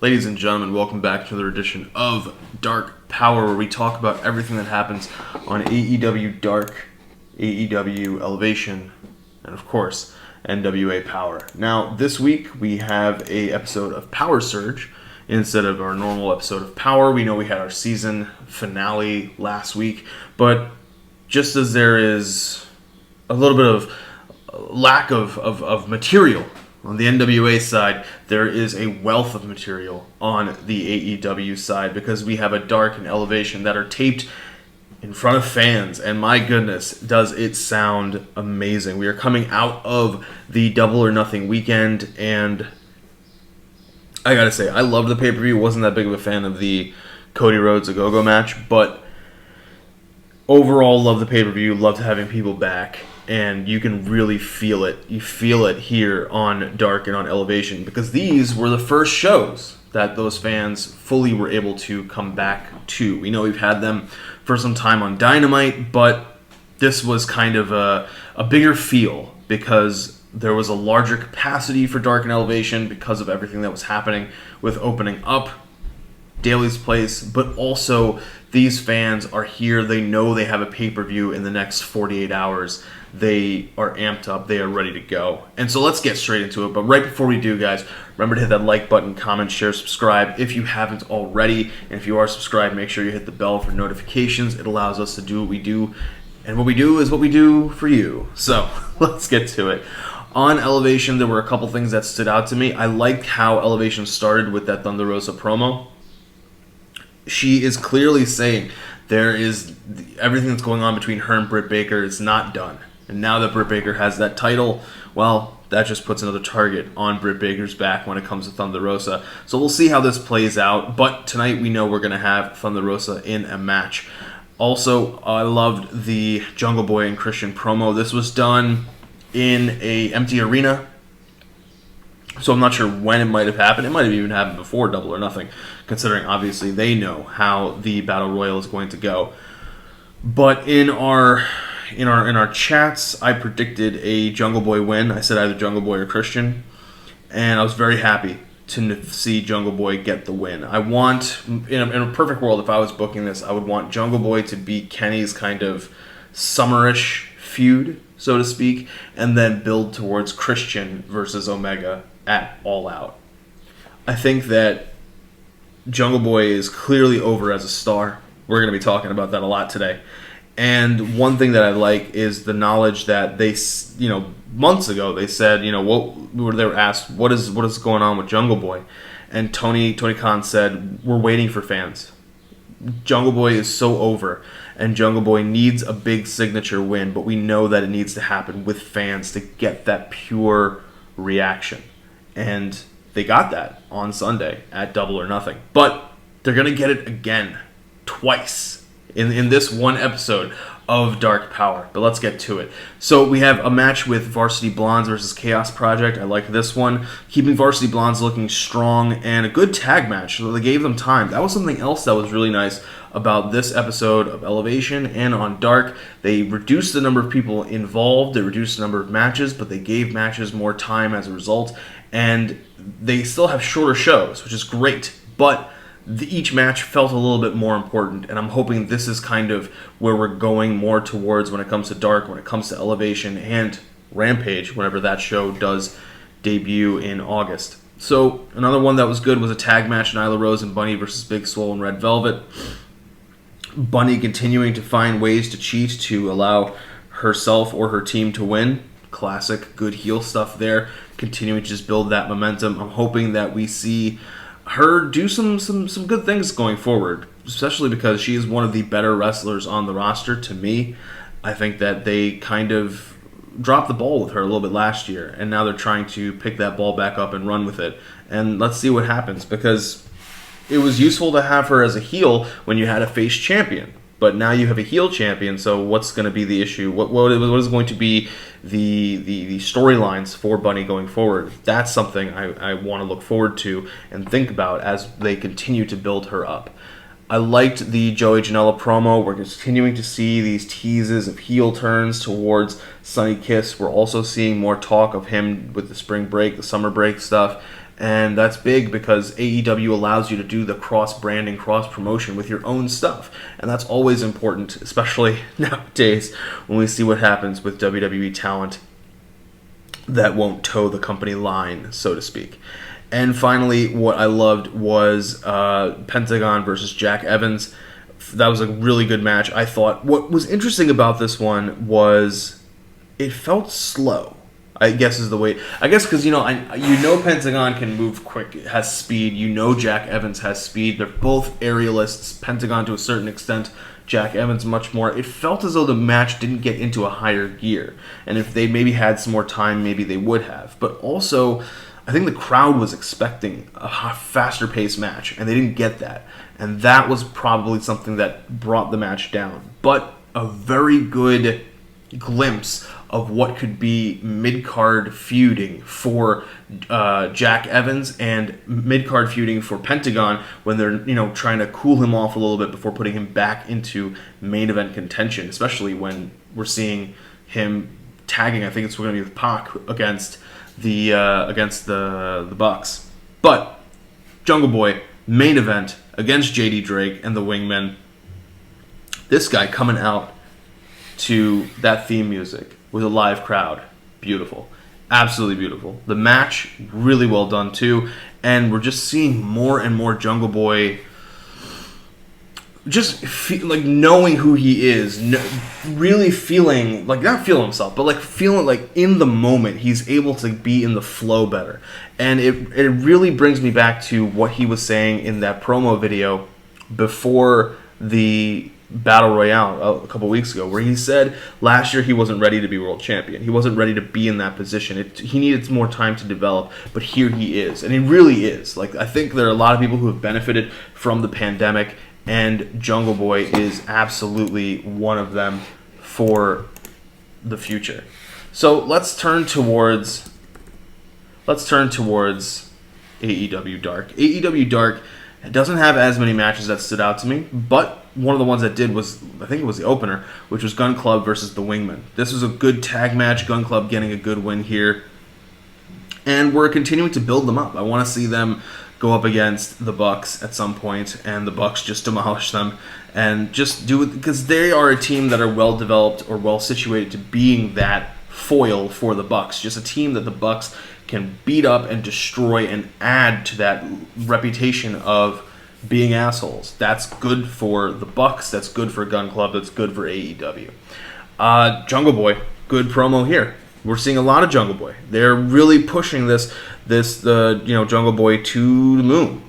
Ladies and gentlemen, welcome back to another edition of Dark Powerrr, where we talk about everything that happens on AEW Dark, AEW Elevation, and of course, NWA Powerrr. Now, this week we have a episode of Power Surge instead of our normal episode of Powerrr. We know we had our season finale last week, but just as there is a little bit of lack of material on the NWA side, there is a wealth of material on the AEW side because we have a Dark and Elevation that are taped in front of fans, and my goodness, does it sound amazing. We are coming out of the Double or Nothing weekend, and I gotta say, I love the pay-per-view. Wasn't that big of a fan of the Cody Rhodes Go-Go match, but overall love the pay-per-view, loved having people back. And you can really feel it. You feel it here on Dark and on Elevation because these were the first shows that those fans fully were able to come back to. We know we've had them for some time on Dynamite, but this was kind of a bigger feel because there was a larger capacity for Dark and Elevation because of everything that was happening with opening up Daly's Place, but also these fans are here. They know they have a pay-per-view in the next 48 hours. They are amped up. They are ready to go. And so let's get straight into it. But right before we do, guys, remember to hit that like button, comment, share, subscribe if you haven't already. And if you are subscribed, make sure you hit the bell for notifications. It allows us to do what we do. And what we do is what we do for you. So let's get to it. On Elevation, there were a couple things that stood out to me. I liked how Elevation started with that Thunder Rosa promo. She is clearly saying everything that's going on between her and Britt Baker is not done. And now that Britt Baker has that title, well, that just puts another target on Britt Baker's back when it comes to Thunder Rosa. So we'll see how this plays out. But tonight we know we're going to have Thunder Rosa in a match. Also, I loved the Jungle Boy and Christian promo. This was done in an empty arena. So I'm not sure when it might have happened. It might have even happened before Double or Nothing, considering obviously they know how the Battle Royal is going to go. But in our chats, I predicted a Jungle Boy win. I said either Jungle Boy or Christian, and I was very happy to see Jungle Boy get the win. I want, in a perfect world, if I was booking this, I would want Jungle Boy to beat Kenny's kind of summerish feud, so to speak, and then build towards Christian versus Omega at All Out. I think that Jungle Boy is clearly over as a star. We're going to be talking about that a lot today. And one thing that I like is the knowledge that they, months ago they said, they were asked, what is going on with Jungle Boy? And Tony Khan said, we're waiting for fans. Jungle Boy is so over, and Jungle Boy needs a big signature win, but we know that it needs to happen with fans to get that pure reaction. And they got that on Sunday at Double or Nothing. But they're going to get it again, twice, in this one episode of Dark Powerrr. But let's get to it. So we have a match with Varsity Blondes versus Chaos Project. I like this one. Keeping Varsity Blondes looking strong and a good tag match. So they gave them time. That was something else that was really nice about this episode of Elevation and on Dark. They reduced the number of people involved. They reduced the number of matches, but they gave matches more time as a result. And they still have shorter shows, which is great. But each match felt a little bit more important, and I'm hoping this is kind of where we're going more towards when it comes to Dark, when it comes to Elevation, and Rampage, whenever that show does debut in August. So another one that was good was a tag match, Nyla Rose and Bunny versus Big Swole and Red Velvet. Bunny continuing to find ways to cheat to allow herself or her team to win. Classic, good heel stuff there. Continuing to just build that momentum. I'm hoping that we see her do some good things going forward, especially because she is one of the better wrestlers on the roster to me. I think that they kind of dropped the ball with her a little bit last year, and now they're trying to pick that ball back up and run with it. And let's see what happens, because it was useful to have her as a heel when you had a face champion. But now you have a heel champion, so what's going to be the issue? What is going to be the storylines for Bunny going forward? That's something I want to look forward to and think about as they continue to build her up. I liked the Joey Janela promo. We're continuing to see these teases of heel turns towards Sonny Kiss. We're also seeing more talk of him with the spring break, the summer break stuff. And that's big because AEW allows you to do the cross-branding, cross-promotion with your own stuff. And that's always important, especially nowadays when we see what happens with WWE talent that won't toe the company line, so to speak. And finally, what I loved was Pentagon versus Jack Evans. That was a really good match, I thought. What was interesting about this one was it felt slow, I guess is the way. I guess because, Pentagon can move quick, has speed. Jack Evans has speed. They're both aerialists. Pentagon to a certain extent. Jack Evans much more. It felt as though the match didn't get into a higher gear. And if they maybe had some more time, maybe they would have. But also, I think the crowd was expecting a faster paced match, and they didn't get that. And that was probably something that brought the match down. But a very good glimpse of what could be mid-card feuding for Jack Evans and mid-card feuding for Pentagon when they're trying to cool him off a little bit before putting him back into main event contention, especially when we're seeing him tagging. I think it's going to be with Pac against the Bucks. But Jungle Boy main event against JD Drake and the Wingmen. This guy coming out to that theme music with a live crowd. Beautiful. Absolutely beautiful. The match, really well done too. And we're just seeing more and more Jungle Boy just knowing who he is. Really feeling, not feeling himself, but feeling in the moment he's able to be in the flow better. And it really brings me back to what he was saying in that promo video before the Battle Royale a couple weeks ago, where he said last year he wasn't ready to be world champion. He wasn't ready to be in that position. He needed more time to develop, but here he is, and he really is. I think there are a lot of people who have benefited from the pandemic, and Jungle Boy is absolutely one of them for the future. So let's turn towards AEW Dark. AEW Dark doesn't have as many matches that stood out to me, but one of the ones that did was, I think it was the opener, which was Gun Club versus the Wingmen. This was a good tag match, Gun Club getting a good win here. And we're continuing to build them up. I want to see them go up against the Bucks at some point, and the Bucks just demolish them and just do it, because they are a team that are well developed or well situated to being that foil for the Bucks. Just a team that the Bucks can beat up and destroy and add to that reputation of being assholes. That's good for the Bucks. That's good for Gun Club. That's good for AEW. Jungle Boy, good promo here. We're seeing a lot of Jungle Boy. They're really pushing the Jungle Boy to the moon.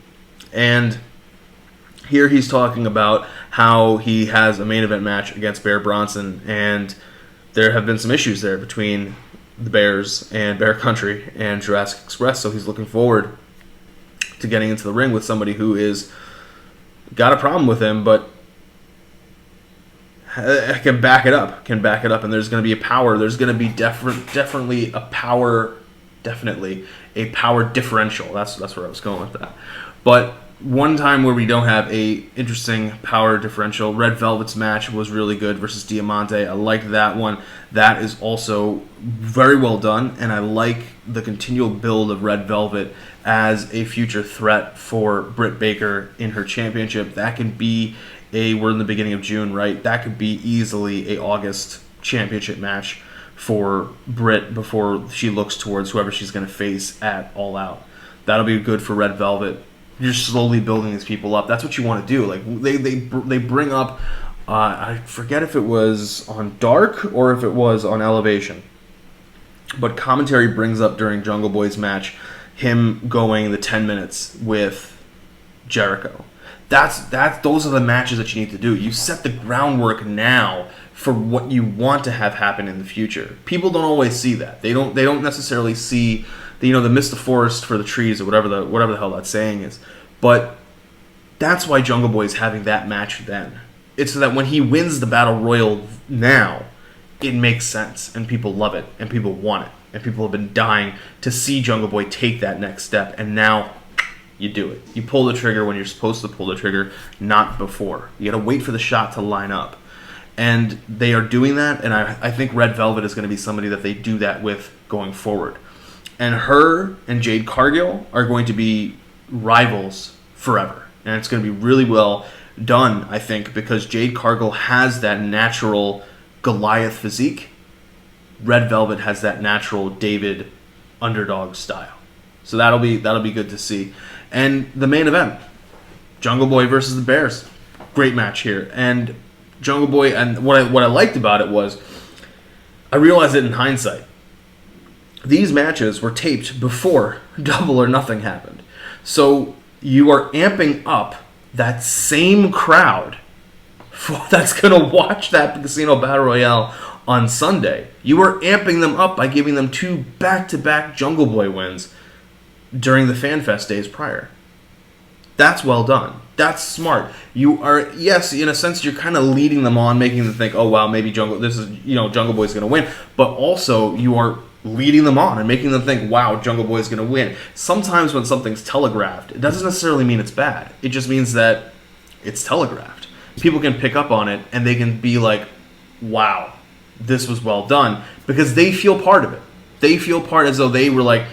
And here he's talking about how he has a main event match against Bear Bronson, and there have been some issues there between the Bears and Bear Country and Jurassic Express. So he's looking forward to getting into the ring with somebody who is got a problem with him, but can back it up. And there's going to be a power. There's going to be definitely a power differential. That's where I was going with that. But one time where we don't have a interesting power differential, Red Velvet's match was really good versus Diamante. I like that one. That is also very well done, and I like the continual build of Red Velvet as a future threat for Britt Baker in her championship. That can be we're in the beginning of June, right? That could be easily a August championship match for Britt before she looks towards whoever she's going to face at All Out. That'll be good for Red Velvet. You're slowly building these people up. That's what you want to do. They bring up, I forget if it was on Dark or if it was on Elevation, but commentary brings up during Jungle Boy's match him going the 10 minutes with Jericho. Those are the matches that you need to do. You set the groundwork now for what you want to have happen in the future. People don't always see that. They don't necessarily see the mist the forest for the trees or whatever the hell that saying is. But that's why Jungle Boy is having that match then. It's so that when he wins the Battle Royal now, it makes sense and people love it and people want it and people have been dying to see Jungle Boy take that next step, and now you do it. You pull the trigger when you're supposed to pull the trigger, not before. You got to wait for the shot to line up. And they are doing that, and I think Red Velvet is going to be somebody that they do that with going forward. And her and Jade Cargill are going to be rivals forever. And it's going to be really well done, I think, because Jade Cargill has that natural Goliath physique. Red Velvet has that natural David underdog style. So that'll be good to see. And the main event, Jungle Boy versus the Bears. Great match here. And Jungle Boy, and what I liked about it was, I realized it in hindsight. These matches were taped before Double or Nothing happened. So you are amping up that same crowd that's going to watch that Casino Battle Royale on Sunday. You are amping them up by giving them 2 back-to-back Jungle Boy wins during the FanFest days prior. That's well done. That's smart. You are, yes, in a sense, you're kind of leading them on, making them think, oh wow, maybe Jungle Boy's going to win. But also, you are leading them on and making them think, wow, Jungle Boy's going to win. Sometimes when something's telegraphed, it doesn't necessarily mean it's bad. It just means that it's telegraphed. People can pick up on it and they can be like, wow, this was well done, because they feel part of it. They feel part as though they were like,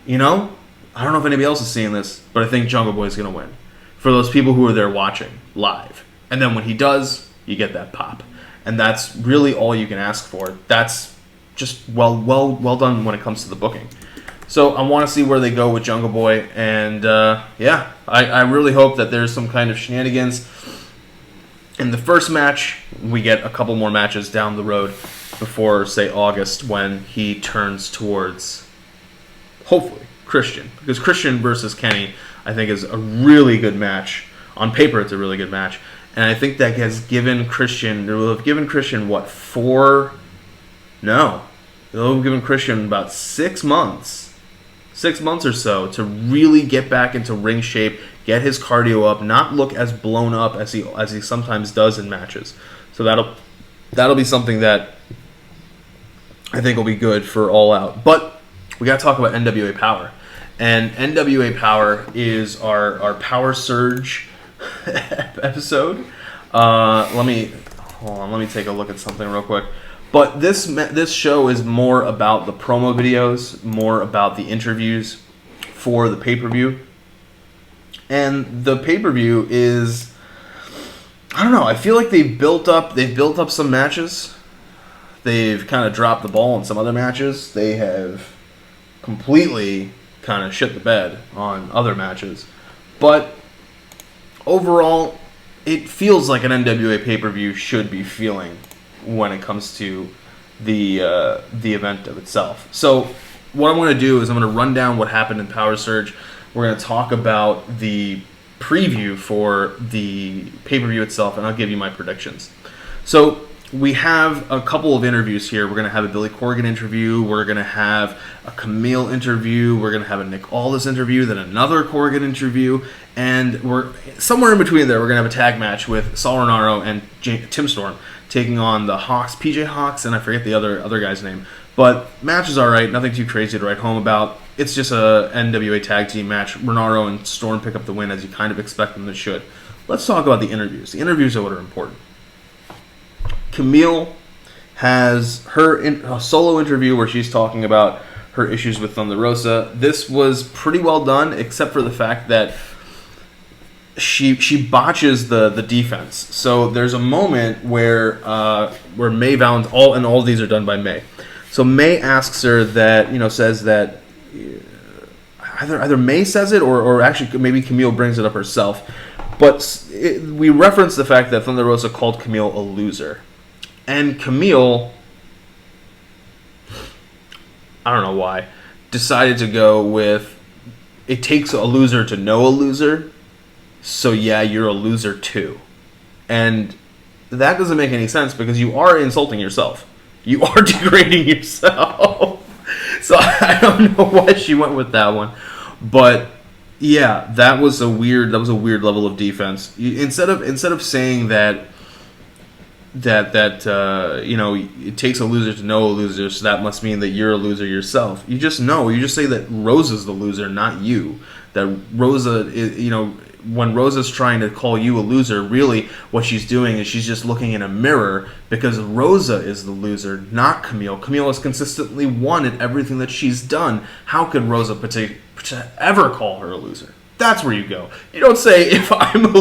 I don't know if anybody else is seeing this, but I think Jungle Boy's going to win. For those people who are there watching live. And then when he does, you get that pop. And that's really all you can ask for. That's just well done when it comes to the booking. So I want to see where they go with Jungle Boy. And I really hope that there's some kind of shenanigans. In the first match, we get a couple more matches down the road before, say, August, when he turns towards, hopefully, Christian. Because Christian versus Kenny, I think, is a really good match. On paper, it's a really good match. And I think that has given Christian, it will have given Christian, it'll have given Christian about 6 months. 6 months or so to really get back into ring shape, get his cardio up, not look as blown up as he sometimes does in matches. So that'll be something that I think will be good for All Out. But we got to talk about NWA Powerrr. And NWA Powerrr is our Power Surge episode. Let me take a look at something real quick. But this show is more about the promo videos, more about the interviews for the pay-per-view. And the pay-per-view is, I don't know, I feel like they've built up some matches. They've kind of dropped the ball in some other matches. They have completely kind of shit the bed on other matches. But overall, it feels like an NWA pay-per-view should be feeling when it comes to the event of itself. So what I'm going to do is I'm going to run down what happened in Power Surge. We're going to talk about the preview for the pay-per-view itself, and I'll give you my predictions. So we have a couple of interviews here. We're going to have a Billy Corgan interview. We're going to have a Camille interview. We're going to have a Nick Aldous interview, then another Corgan interview. And we're somewhere in between there, we're going to have a tag match with Saul Renaro and Tim Storm taking on the Hawks, PJ Hawks, and I forget the other guy's name. But match is all right. Nothing too crazy to write home about. It's just a NWA tag team match. Renaro and Storm pick up the win as you kind of expect them to should. Let's talk about the interviews. The interviews are what are important. Camille has her solo interview where she's talking about her issues with Thunder Rosa. This was pretty well done, except for the fact that she botches the defense. So there's a moment where May Valentine, all of these are done by May. So May asks her that, says that either May says it or actually maybe Camille brings it up herself. But we reference the fact that Thunder Rosa called Camille a loser. And Camille, I don't know why, decided to go with, it takes a loser to know a loser, so yeah, you're a loser too. And that doesn't make any sense because you are insulting yourself. You are degrading yourself. So I don't know why she went with that one. But yeah, that was a weird level of defense. Instead of saying that it takes a loser to know a loser, so that must mean that you're a loser yourself. You just say that Rosa's the loser, not you. That Rosa is, when Rosa's trying to call you a loser, really what she's doing is she's just looking in a mirror, because Rosa is the loser, not Camille. Camille has consistently won at everything that she's done. How could Rosa ever call her a loser? That's where you go. You don't say, if I'm a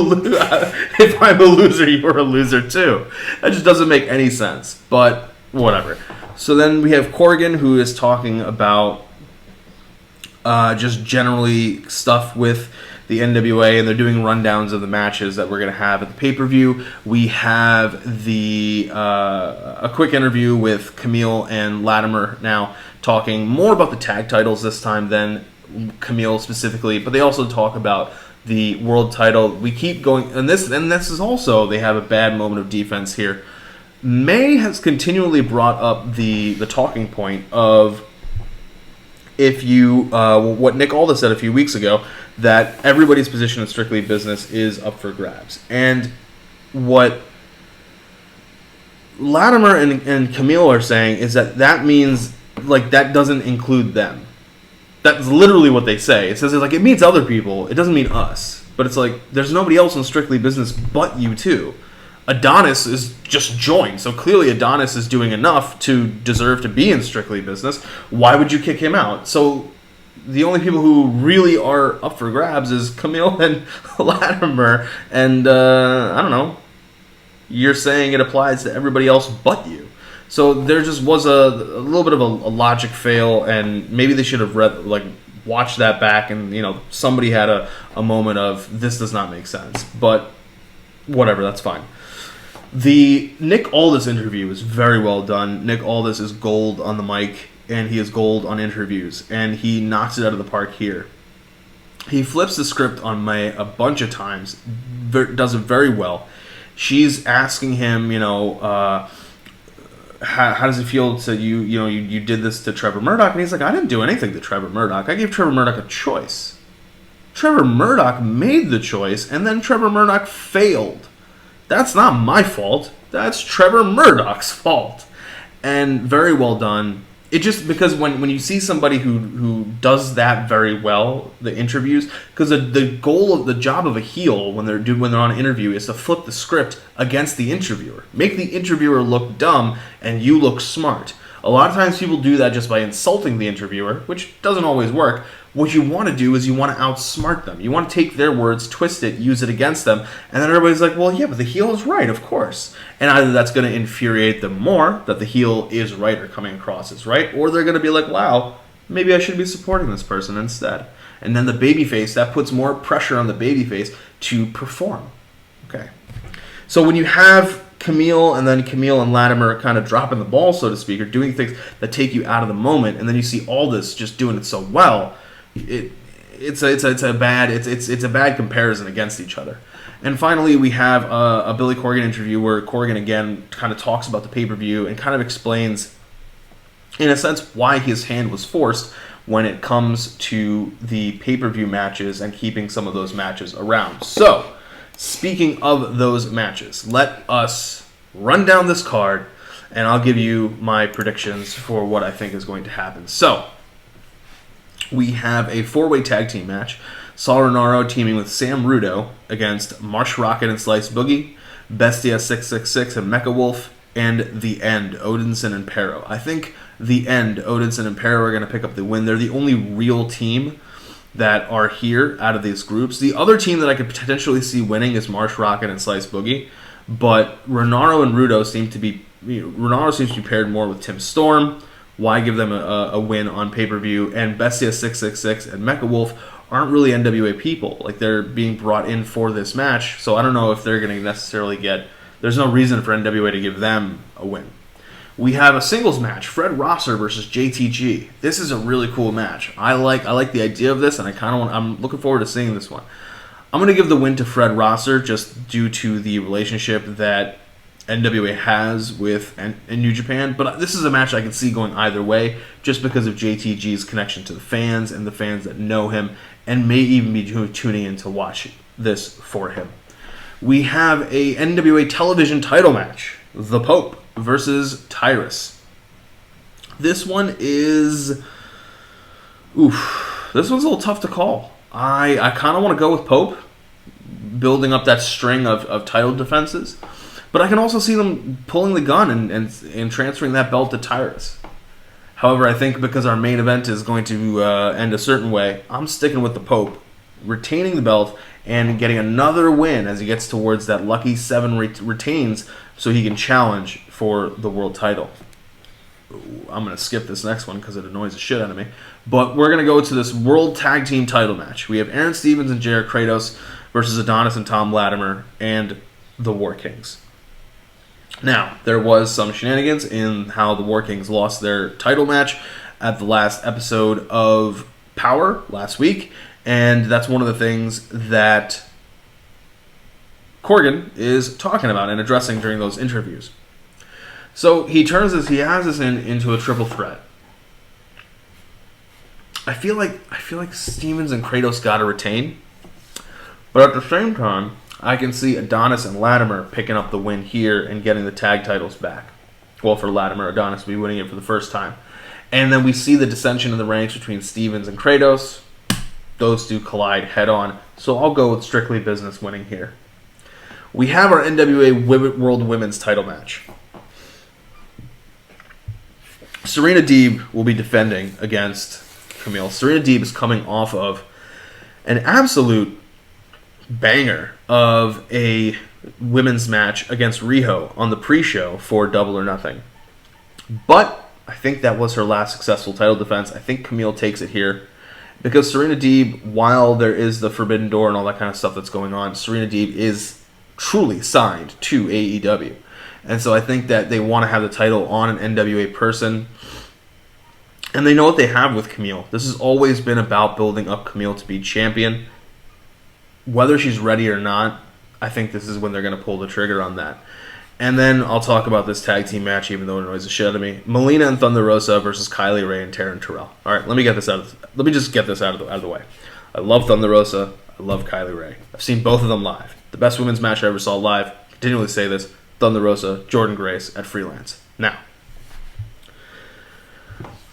loser, you're a loser too. That just doesn't make any sense. But whatever. So then we have Corgan, who is talking about just generally stuff with the NWA, and they're doing rundowns of the matches that we're going to have at the pay-per-view. We have a quick interview with Camille and Latimer now, talking more about the tag titles this time than Camille specifically, but they also talk about the world title. We keep going, and this is also, they have a bad moment of defense here. May has continually brought up the talking point of, if you what Nick Aldous said a few weeks ago, that everybody's position in Strictly Business is up for grabs. And what Latimer and Camille are saying is that means, like, that doesn't include them. That's literally what they say. It says, like, it means other people, it doesn't mean us. But it's like, there's nobody else in Strictly Business but you two. Adonis is just joined, so clearly Adonis is doing enough to deserve to be in Strictly Business. Why would you kick him out? So the only people who really are up for grabs is Camille and Latimer, and I don't know. You're saying it applies to everybody else but you. So there just was a little bit of a logic fail, and maybe they should have watched that back, and somebody had a moment of, this does not make sense. But whatever, that's fine. The Nick Aldous interview is very well done. Nick Aldous is gold on the mic, and he is gold on interviews, and he knocks it out of the park here. He flips the script on May a bunch of times, does it very well. She's asking him, how does it feel to you did this to Trevor Murdoch? And he's like, I didn't do anything to Trevor Murdoch. I gave Trevor Murdoch a choice. Trevor Murdoch made the choice, and then Trevor Murdoch failed. That's not my fault. That's Trevor Murdoch's fault. And very well done. It just, because when you see somebody who does that very well, the interviews, because the goal of the job of a heel when they're on an interview is to flip the script against the interviewer, make the interviewer look dumb and you look smart. A lot of times people do that just by insulting the interviewer, which doesn't always work. What you want to do is you want to outsmart them. You want to take their words, twist it, use it against them, and then everybody's like, well, yeah, but the heel is right, of course. And either that's going to infuriate them more, that the heel is right or coming across as right, or they're going to be like, wow, maybe I should be supporting this person instead. And then the babyface, that puts more pressure on the babyface to perform. Okay. So when you have Camille and Latimer kind of dropping the ball, so to speak, or doing things that take you out of the moment, and then you see Aldous just doing it so well, it's a bad comparison against each other. And finally, we have a Billy Corgan interview where Corgan again kind of talks about the pay-per-view and kind of explains, in a sense, why his hand was forced when it comes to the pay-per-view matches and keeping some of those matches around. So, speaking of those matches, let us run down this card, and I'll give you my predictions for what I think is going to happen. So, we have a 4-way tag team match. Saul Renaro teaming with Sam Rudo against Marsh Rocket and Slice Boogie, Bestia 666 and Mecha Wolf, and The End, Odinson and Pero. I think The End, Odinson and Pero are going to pick up the win. They're the only real team that are here out of these groups. The other team that I could potentially see winning is Marsh Rocket and Slice Boogie, but Renaro and Rudo seem to be... Renaro seems to be paired more with Tim Storm. Why give them a win on pay-per-view? And Bestia 666 and Mecha Wolf aren't really NWA people. Like, they're being brought in for this match, so I don't know if they're going to necessarily get... There's no reason for NWA to give them a win. We have a singles match, Fred Rosser versus JTG. This is a really cool match. I like the idea of this, and I'm looking forward to seeing this one. I'm going to give the win to Fred Rosser just due to the relationship that NWA has with New Japan, but this is a match I can see going either way just because of JTG's connection to the fans and the fans that know him and may even be tuning in to watch this for him. We have a NWA television title match, The Pope versus Tyrus. This one is... This one's a little tough to call. I kind of want to go with Pope. building up that string of title defenses. But I can also see them pulling the gun and transferring that belt to Tyrus. However, I think because our main event is going to end a certain way, I'm sticking with the Pope, retaining the belt and getting another win as he gets towards that lucky 7 retains so he can challenge for the world title. I'm going to skip this next one because it annoys the shit out of me. But we're going to go to this World Tag Team title match. We have Aaron Stevens and Jared Kratos versus Adonis and Tom Latimer and the War Kings. Now, there was some shenanigans in how the War Kings lost their title match at the last episode of Powerrrr last week. And that's one of the things that Corgan is talking about and addressing during those interviews. So he has this into a triple threat. I feel like Stevens and Kratos got to retain, but at the same time, I can see Adonis and Latimer picking up the win here and getting the tag titles back. Well, for Latimer, Adonis will be winning it for the first time, and then we see the dissension in the ranks between Stevens and Kratos. Those two collide head on, so I'll go with strictly business winning here. We have our NWA World Women's title match. Serena Deeb will be defending against Camille. Serena Deeb is coming off of an absolute banger of a women's match against Riho on the pre-show for Double or Nothing. But I think that was her last successful title defense. I think Camille takes it here because Serena Deeb, while there is the Forbidden Door and all that kind of stuff that's going on, Serena Deeb is truly signed to AEW. And so I think that they want to have the title on an NWA person. And they know what they have with Camille. This has always been about building up Camille to be champion. Whether she's ready or not, I think this is when they're going to pull the trigger on that. And then I'll talk about this tag team match, even though it annoys the shit out of me. Melina and Thunder Rosa versus Kylie Rae and Taryn Terrell. All right, let me just get this out of the way. I love Thunder Rosa. I love Kylie Rae. I've seen both of them live. The best women's match I ever saw live. Continually say this. Thunder Rosa, Jordan Grace at Freelance. Now,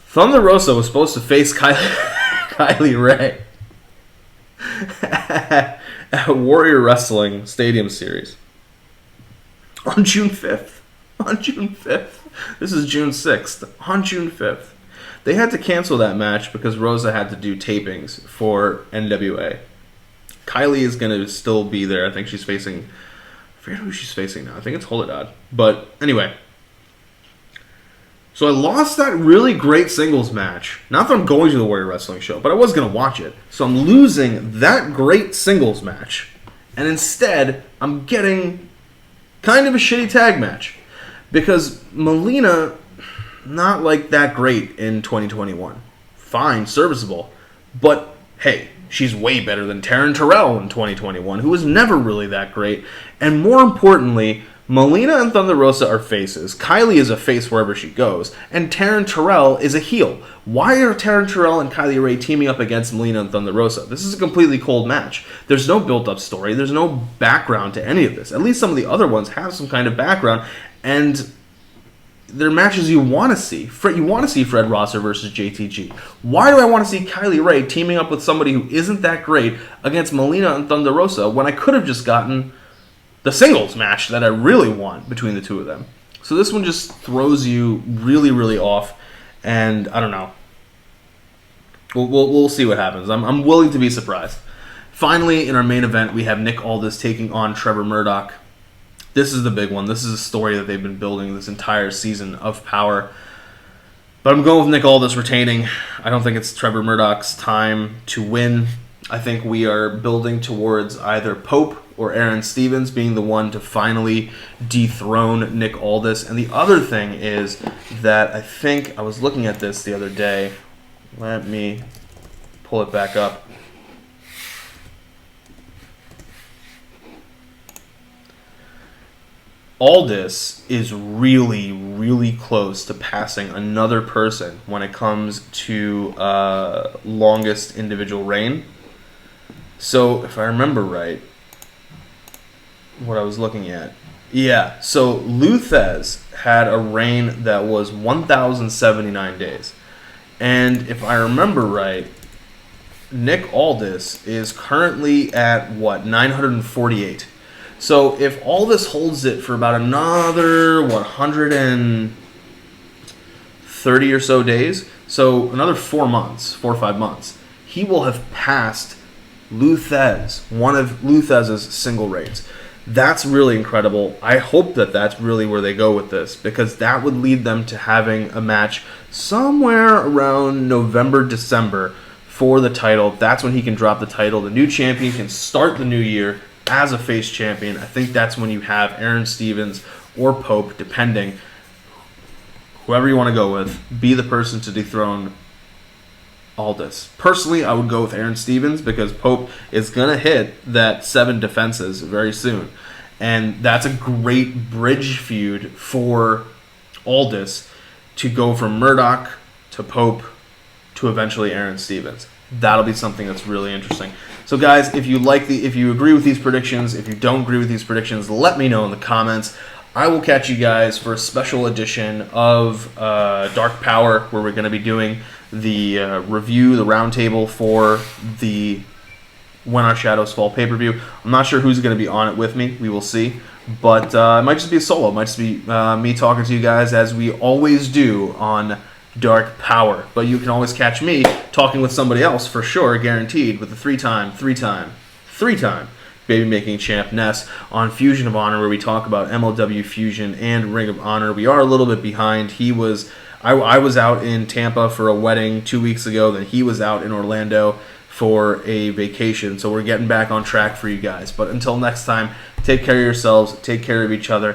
Thunder Rosa was supposed to face Kylie Rae at Warrior Wrestling Stadium Series on June 5th. On June 5th. This is June 6th. On June 5th. They had to cancel that match because Rosa had to do tapings for NWA. Kylie is going to still be there. I think she's facing... I forget who she's facing now. I think it's Holadad. But anyway. So I lost that really great singles match. Not that I'm going to the Warrior Wrestling show, but I was going to watch it. So I'm losing that great singles match. And instead, I'm getting kind of a shitty tag match. Because Melina, not like that great in 2021. Fine, serviceable. But, hey, she's way better than Taryn Terrell in 2021, who was never really that great. And more importantly, Melina and Thunder Rosa are faces. Kylie is a face wherever she goes. And Taryn Terrell is a heel. Why are Taryn Terrell and Kylie Rae teaming up against Melina and Thunder Rosa? This is a completely cold match. There's no built-up story. There's no background to any of this. At least some of the other ones have some kind of background. And they're matches you want to see. You want to see Fred Rosser versus JTG. Why do I want to see Kylie Rae teaming up with somebody who isn't that great against Melina and Thunder Rosa when I could have just gotten the singles match that I really want between the two of them? So this one just throws you really, really off, and I don't know. We'll see what happens. I'm willing to be surprised. Finally, in our main event, we have Nick Aldis taking on Trevor Murdoch. This is the big one. This is a story that they've been building this entire season of Powerrrr. But I'm going with Nick Aldis retaining. I don't think it's Trevor Murdoch's time to win. I think we are building towards either Pope or Aaron Stevens being the one to finally dethrone Nick Aldis. And the other thing is that I think I was looking at this the other day. Let me pull it back up. Aldous is really, really close to passing another person when it comes to longest individual reign. So, if I remember right, what I was looking at. Yeah, so Luthez had a reign that was 1,079 days. And if I remember right, Nick Aldous is currently at, what, 948. So if Aldous holds it for about another, 130 or so days, so another 4 or 5 months, he will have passed Lou Thesz, one of Lou Thesz's single reigns. That's really incredible. I hope that that's really where they go with this, because that would lead them to having a match somewhere around November, December for the title. That's when he can drop the title. The new champion can start the new year as a face champion. I think that's when you have Aaron Stevens or Pope, depending, whoever you want to go with, be the person to dethrone Aldous. Personally, I would go with Aaron Stevens because Pope is going to hit that 7 defenses very soon. And that's a great bridge feud for Aldous to go from Murdoch to Pope to eventually Aaron Stevens. That'll be something that's really interesting. So guys, if you agree with these predictions, if you don't agree with these predictions, let me know in the comments. I will catch you guys for a special edition of Dark Powerrr, where we're going to be doing the review, the roundtable for the When Our Shadows Fall pay-per-view. I'm not sure who's going to be on it with me. We will see. But it might just be a solo. It might just be me talking to you guys as we always do on Dark Powerrr. But you can always catch me talking with somebody else for sure, guaranteed, with the three-time baby-making champ Ness on Fusion of Honor, where we talk about MLW Fusion and Ring of Honor. We are a little bit behind. I was out in Tampa for a wedding 2 weeks ago, then he was out in Orlando for a vacation, so we're getting back on track for you guys. But until next time, take care of yourselves, take care of each other.